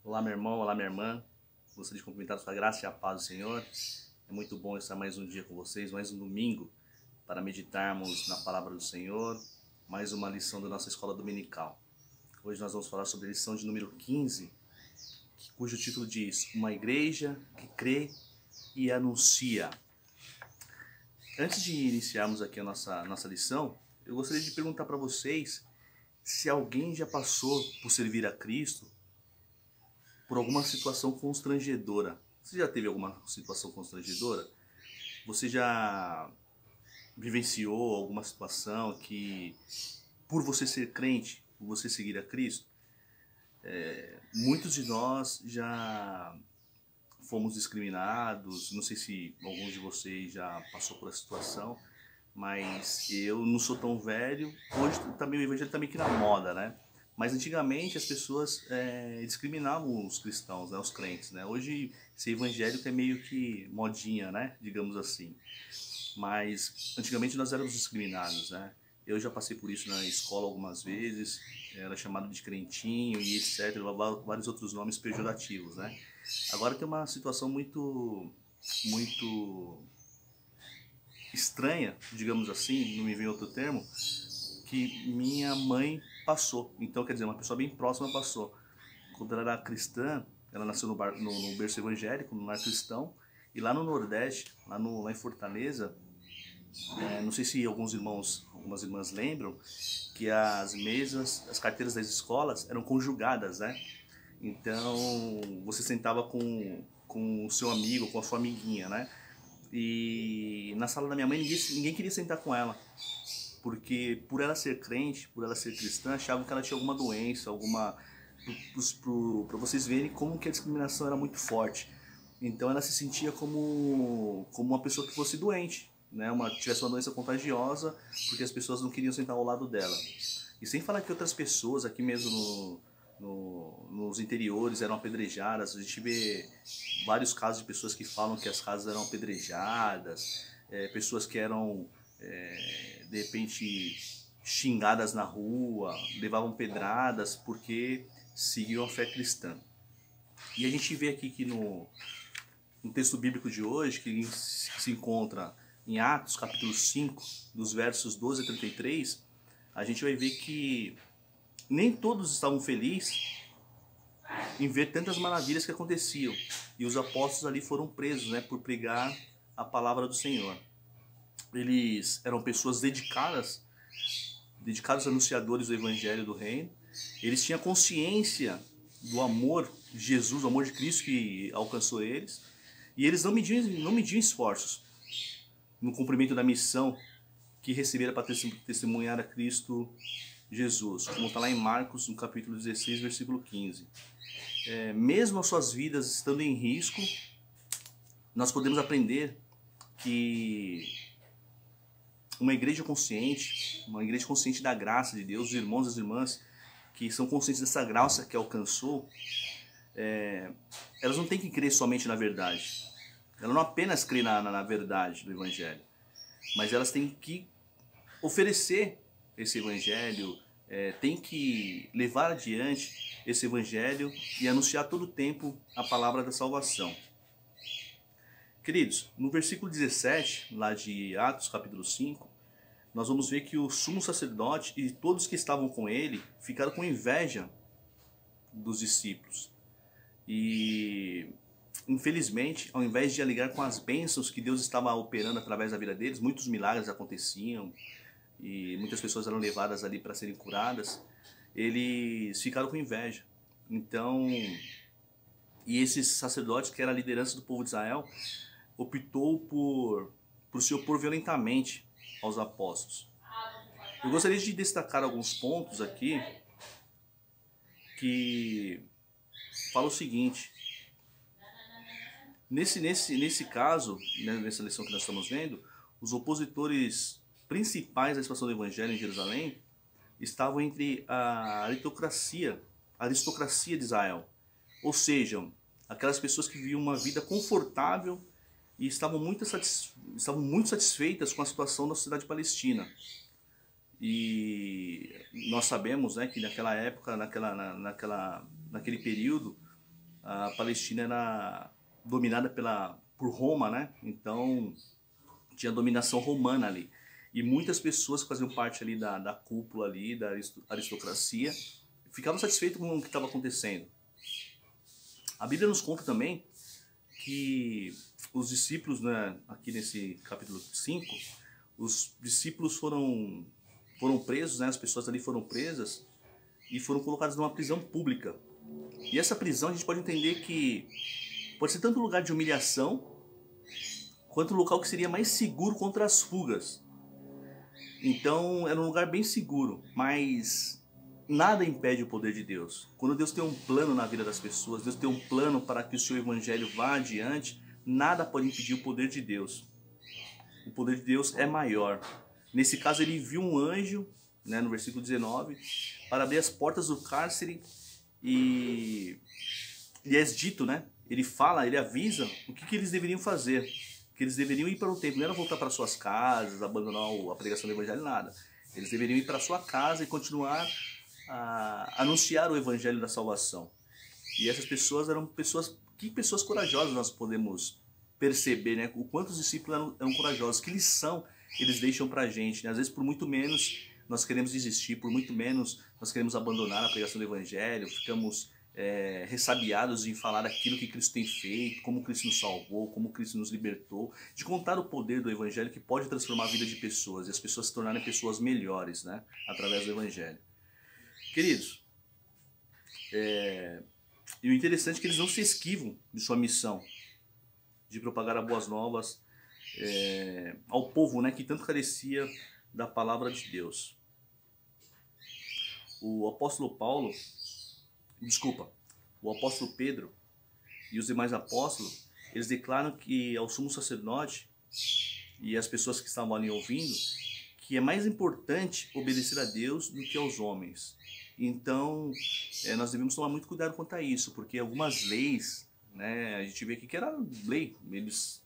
Olá, meu irmão, olá, minha irmã. Gostaria de cumprimentar a sua graça e a paz do Senhor. É muito bom estar mais um dia com vocês, mais um domingo, para meditarmos na palavra do Senhor, mais uma lição da nossa escola dominical. Hoje nós vamos falar sobre a lição de número 15, cujo título diz: Uma igreja que crê e anuncia. Antes de iniciarmos aqui a nossa lição, eu gostaria de perguntar para vocês se alguém já passou por servir a Cristo por alguma situação constrangedora. Você já teve alguma situação constrangedora? Você já vivenciou alguma situação que, por você ser crente, por você seguir a Cristo, muitos de nós já fomos discriminados. Não sei se alguns de vocês já passou por essa situação, mas eu não sou tão velho. Hoje também o evangelho está meio que na moda, né? Mas antigamente as pessoas discriminavam os cristãos, né, os crentes, né? Hoje ser evangélico é meio que modinha, né, digamos assim. Mas antigamente nós éramos discriminados, né? Eu já passei por isso na escola algumas vezes, era chamado de crentinho e etc, vários outros nomes pejorativos, né? Agora tem uma situação muito estranha, digamos assim, não me vem outro termo, que minha mãe passou. Então, quer dizer, uma pessoa bem próxima passou. Quando ela era cristã, ela nasceu no berço evangélico, no lar cristão, e lá no Nordeste, lá em Fortaleza, não sei se alguns irmãos, algumas irmãs lembram, que as mesas, as carteiras das escolas eram conjugadas, né? Então, você sentava com o seu amigo, com a sua amiguinha, né? E na sala da minha mãe ninguém queria sentar com ela, porque por ela ser crente, por ela ser cristã, achavam que ela tinha alguma doença, para vocês verem como que a discriminação era muito forte. Então ela se sentia como uma pessoa que fosse doente, né? Tivesse uma doença contagiosa, porque as pessoas não queriam sentar ao lado dela. E sem falar que outras pessoas aqui mesmo nos interiores eram apedrejadas. A gente vê vários casos de pessoas que falam que as casas eram apedrejadas, pessoas que eram de repente xingadas na rua, levavam pedradas porque seguiam a fé cristã. E a gente vê aqui que no texto bíblico de hoje, que se encontra em Atos capítulo 5, dos versos 12 a 33, a gente vai ver que nem todos estavam felizes em ver tantas maravilhas que aconteciam. E os apóstolos ali foram presos, né, por pregar a palavra do Senhor. Eles eram pessoas dedicados anunciadores do evangelho do reino. Eles tinham consciência do amor de Jesus, do amor de Cristo que alcançou eles. E eles não mediam esforços no cumprimento da missão que receberam para testemunhar a Cristo Jesus, como está lá em Marcos, no capítulo 16, versículo 15. Mesmo as suas vidas estando em risco, nós podemos aprender que uma igreja consciente da graça de Deus, os irmãos e as irmãs que são conscientes dessa graça que alcançou, elas não têm que crer somente na verdade. Elas não apenas creem na verdade do evangelho, mas elas têm que oferecer esse evangelho, tem que levar adiante esse evangelho e anunciar todo o tempo a palavra da salvação. Queridos, no versículo 17, lá de Atos capítulo 5, nós vamos ver que o sumo sacerdote e todos que estavam com ele ficaram com inveja dos discípulos. E, infelizmente, ao invés de alegrar com as bênçãos que Deus estava operando através da vida deles, muitos milagres aconteciam e muitas pessoas eram levadas ali para serem curadas, eles ficaram com inveja. Então, e esse sacerdote, que era a liderança do povo de Israel, optou por se opor violentamente aos apóstolos. Eu gostaria de destacar alguns pontos aqui que falam o seguinte: nesse caso, né, nessa lição que nós estamos vendo, os opositores principais da expansão do evangelho em Jerusalém estavam entre a aristocracia de Israel, ou seja, aquelas pessoas que viviam uma vida confortável e estavam muito satisfeitas com a situação da sociedade palestina. E nós sabemos, né, que naquela época, naquele período, a Palestina era dominada por Roma, né? Então tinha dominação romana ali. E muitas pessoas que faziam parte ali da cúpula ali, da aristocracia, ficavam satisfeitos com o que estava acontecendo. A Bíblia nos conta também que os discípulos, né, aqui nesse capítulo 5, os discípulos foram presos, né, as pessoas ali foram presas e foram colocadas numa prisão pública. E essa prisão a gente pode entender que pode ser tanto um lugar de humilhação, quanto um local que seria mais seguro contra as fugas. Então era um lugar bem seguro, mas nada impede o poder de Deus. Quando Deus tem um plano na vida das pessoas, Deus tem um plano para que o seu evangelho vá adiante, nada pode impedir o poder de Deus. O poder de Deus é maior. Nesse caso ele viu um anjo, né, no versículo 19, para abrir as portas do cárcere e é dito, né? Ele fala, ele avisa o que eles deveriam fazer. Que eles deveriam ir para o templo, não era voltar para suas casas, abandonar a pregação do evangelho, nada. Eles deveriam ir para a sua casa e continuar a anunciar o evangelho da salvação. E essas pessoas eram pessoas corajosas nós podemos perceber, né? O quanto os discípulos eram corajosos, que lição eles deixam para a gente, né? Às vezes por muito menos nós queremos desistir, por muito menos nós queremos abandonar a pregação do evangelho, ficamos ressabiados em falar aquilo que Cristo tem feito, como Cristo nos salvou, como Cristo nos libertou, de contar o poder do evangelho que pode transformar a vida de pessoas e as pessoas se tornarem pessoas melhores, né? Através do evangelho. Queridos, e o interessante é que eles não se esquivam de sua missão de propagar as boas novas ao povo, né, que tanto carecia da palavra de Deus. O apóstolo Pedro e os demais apóstolos, eles declaram que ao sumo sacerdote e as pessoas que estavam ali ouvindo, que é mais importante obedecer a Deus do que aos homens. Então, nós devemos tomar muito cuidado quanto a isso, porque algumas leis, né, a gente vê aqui que era lei, eles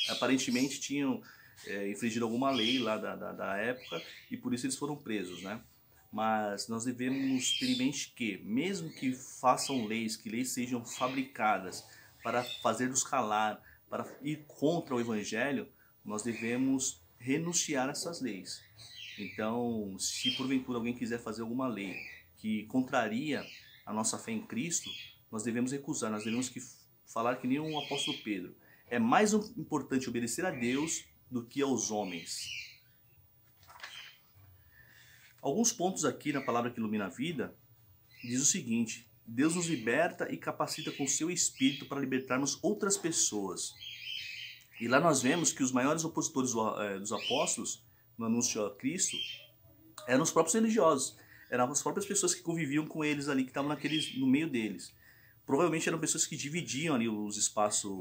aparentemente tinham infringido alguma lei lá da época e por isso eles foram presos, né? Mas nós devemos ter em mente que, mesmo que façam leis, que leis sejam fabricadas para fazer-nos calar, para ir contra o evangelho, nós devemos renunciar a essas leis. Então, se porventura alguém quiser fazer alguma lei que contraria a nossa fé em Cristo, nós devemos recusar, nós devemos falar que nem o apóstolo Pedro. É mais importante obedecer a Deus do que aos homens. Alguns pontos aqui na palavra que ilumina a vida diz o seguinte: Deus nos liberta e capacita com o seu espírito para libertarmos outras pessoas. E lá nós vemos que os maiores opositores dos apóstolos no anúncio a Cristo eram os próprios religiosos, eram as próprias pessoas que conviviam com eles ali, que estavam no meio deles. Provavelmente eram pessoas que dividiam ali os espaços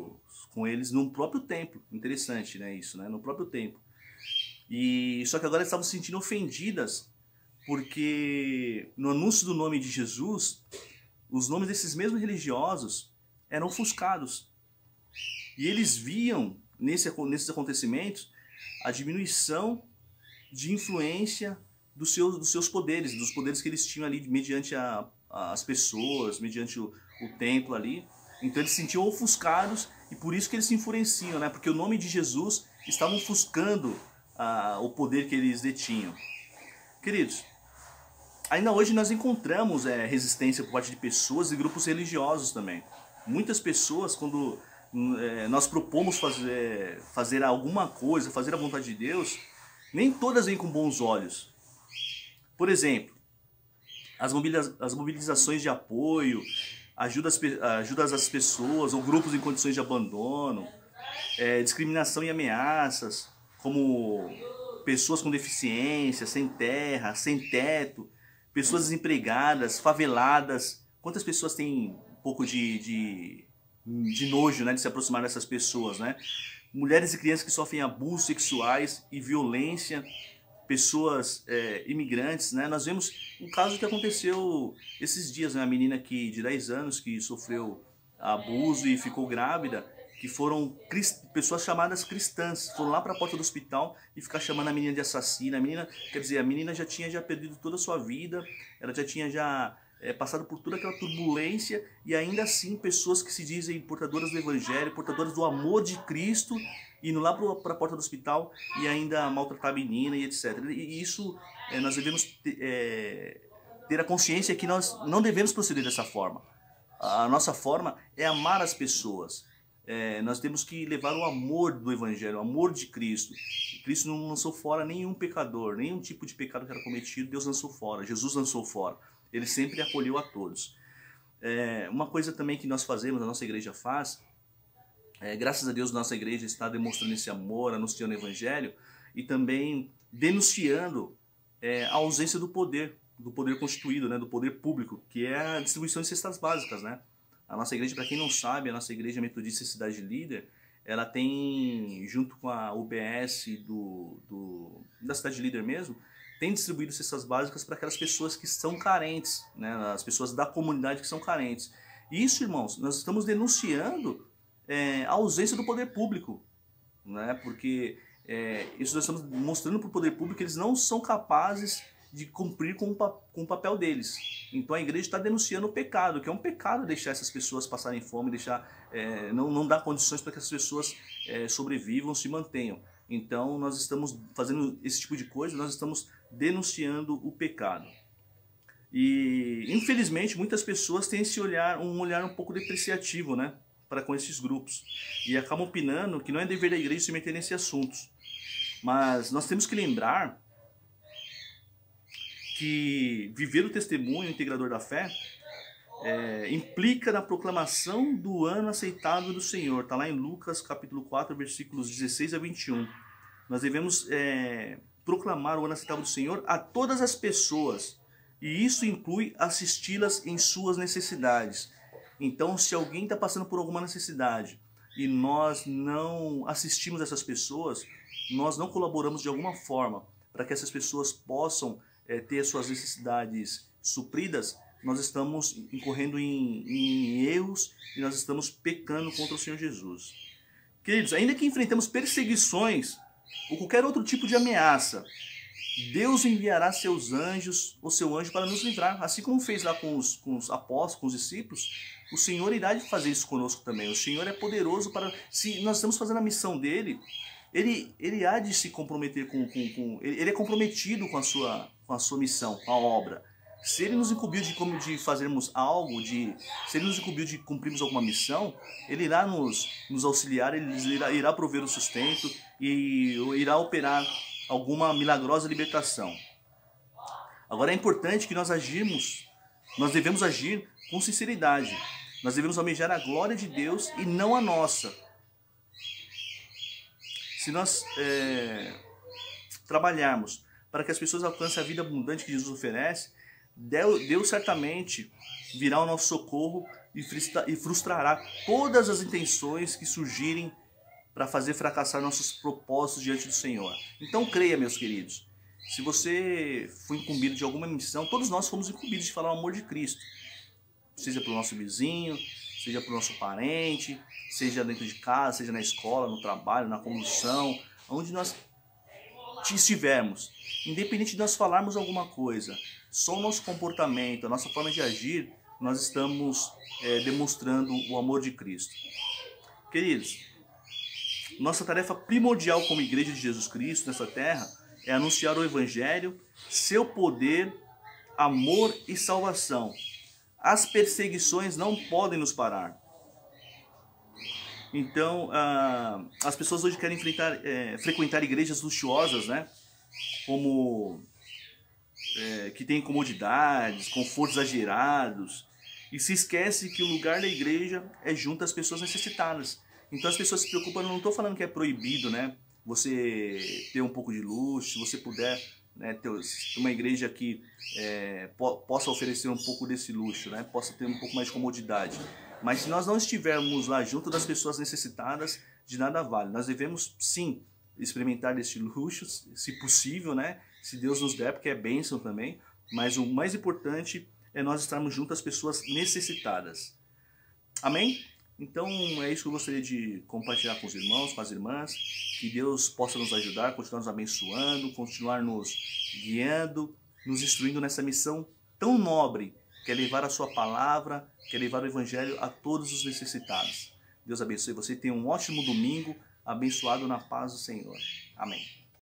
com eles no próprio templo. Interessante, né, isso, né? No próprio templo. E só que agora eles estavam se sentindo ofendidas, porque no anúncio do nome de Jesus, os nomes desses mesmos religiosos eram ofuscados. E eles viam nesses acontecimentos a diminuição de influência dos seus poderes, dos poderes que eles tinham ali mediante as pessoas, mediante o templo ali. Então eles se sentiam ofuscados e por isso que eles se enfureciam, né? Porque o nome de Jesus estava ofuscando o poder que eles detinham. Queridos, ainda hoje nós encontramos resistência por parte de pessoas e grupos religiosos também. Muitas pessoas, quando nós propomos fazer alguma coisa, fazer a vontade de Deus, nem todas vêm com bons olhos. Por exemplo, as mobilizações de apoio, ajudas às pessoas ou grupos em condições de abandono, discriminação e ameaças, como pessoas com deficiência, sem terra, sem teto, pessoas desempregadas, faveladas. Quantas pessoas têm um pouco de nojo, né, de se aproximar dessas pessoas, né? Mulheres e crianças que sofrem abusos sexuais e violência, pessoas imigrantes, né? Nós vemos um caso que aconteceu esses dias, né? Uma menina de 10 anos que sofreu abuso e ficou grávida, que foram pessoas chamadas cristãs, foram lá para a porta do hospital e ficar chamando a menina de assassina. A menina, quer dizer, a menina já tinha perdido toda a sua vida, ela já tinha passado por toda aquela turbulência, e ainda assim pessoas que se dizem portadoras do Evangelho, portadoras do amor de Cristo, indo lá para a porta do hospital e ainda maltratar a menina e etc. E isso nós devemos ter a consciência que nós não devemos proceder dessa forma. A nossa forma é amar as pessoas. Nós temos que levar o amor do Evangelho, o amor de Cristo. Cristo não lançou fora nenhum pecador, nenhum tipo de pecado que era cometido, Deus lançou fora, Jesus lançou fora. Ele sempre acolheu a todos. Uma coisa também que nós fazemos, a nossa igreja faz, graças a Deus nossa igreja está demonstrando esse amor, anunciando o Evangelho e também denunciando a ausência do poder constituído, né, do poder público, que é a distribuição de cestas básicas, né? A nossa igreja, para quem não sabe, a nossa igreja metodista Cidade Líder, ela tem, junto com a UBS da Cidade Líder mesmo, tem distribuído cestas básicas para aquelas pessoas que são carentes, né? As pessoas da comunidade que são carentes. E isso, irmãos, nós estamos denunciando a ausência do poder público, né? Porque isso nós estamos mostrando para o poder público que eles não são capazes de cumprir com o papel deles. Então a igreja está denunciando o pecado, que é um pecado deixar essas pessoas passarem fome, não dar condições para que as pessoas sobrevivam, se mantenham. Então nós estamos fazendo esse tipo de coisa, nós estamos denunciando o pecado. E infelizmente muitas pessoas têm um olhar um pouco depreciativo, né, para com esses grupos, e acabam opinando que não é dever da igreja se meter nesses assuntos. Mas nós temos que lembrar que viver o testemunho integrador da fé implica na proclamação do ano aceitável do Senhor. Está lá em Lucas capítulo 4, versículos 16 a 21. Nós devemos proclamar o ano aceitável do Senhor a todas as pessoas, e isso inclui assisti-las em suas necessidades. Então, se alguém está passando por alguma necessidade e nós não assistimos essas pessoas, nós não colaboramos de alguma forma para que essas pessoas possam ter suas necessidades supridas, nós estamos incorrendo em erros e nós estamos pecando contra o Senhor Jesus. Queridos, ainda que enfrentemos perseguições ou qualquer outro tipo de ameaça, Deus enviará seus anjos, ou seu anjo, para nos livrar. Assim como fez lá com os apóstolos, com os discípulos, o Senhor irá fazer isso conosco também. O Senhor é poderoso para... Se nós estamos fazendo a missão dele, ele há de se comprometer ele é comprometido com a sua missão, com a obra. Se ele nos incumbiu de fazermos algo, se ele nos incumbiu de cumprirmos alguma missão, ele irá nos auxiliar, ele irá prover o sustento e irá operar alguma milagrosa libertação. Agora é importante que nós devemos agir com sinceridade. Nós devemos almejar a glória de Deus e não a nossa. Se nós trabalharmos para que as pessoas alcancem a vida abundante que Jesus oferece, Deus certamente virá ao nosso socorro e frustrará todas as intenções que surgirem para fazer fracassar nossos propósitos diante do Senhor. Então creia, meus queridos, se você foi incumbido de alguma missão, todos nós fomos incumbidos de falar o amor de Cristo, seja para o nosso vizinho, seja para o nosso parente, seja dentro de casa, seja na escola, no trabalho, na condução, onde nós estivermos. Independente de nós falarmos alguma coisa, só o nosso comportamento, a nossa forma de agir, nós estamos demonstrando o amor de Cristo. Queridos, nossa tarefa primordial como Igreja de Jesus Cristo nessa terra é anunciar o Evangelho, seu poder, amor e salvação. As perseguições não podem nos parar. Então, as pessoas hoje querem frequentar igrejas luxuosas, né? Como que tem comodidades, confortos exagerados, e se esquece que o lugar da igreja é junto às pessoas necessitadas. Então as pessoas se preocupam, eu não estou falando que é proibido, né, você ter um pouco de luxo, se você puder, né, ter uma igreja que possa oferecer um pouco desse luxo, né, possa ter um pouco mais de comodidade. Mas se nós não estivermos lá junto das pessoas necessitadas, de nada vale. Nós devemos sim experimentar desse luxo, se possível, né, se Deus nos der, porque é bênção também, mas o mais importante é nós estarmos junto às pessoas necessitadas. Amém? Então é isso que eu gostaria de compartilhar com os irmãos, com as irmãs, que Deus possa nos ajudar, continuar nos abençoando, continuar nos guiando, nos instruindo nessa missão tão nobre, quer levar a sua palavra, quer levar o evangelho a todos os necessitados. Deus abençoe você, tenha um ótimo domingo, abençoado na paz do Senhor. Amém.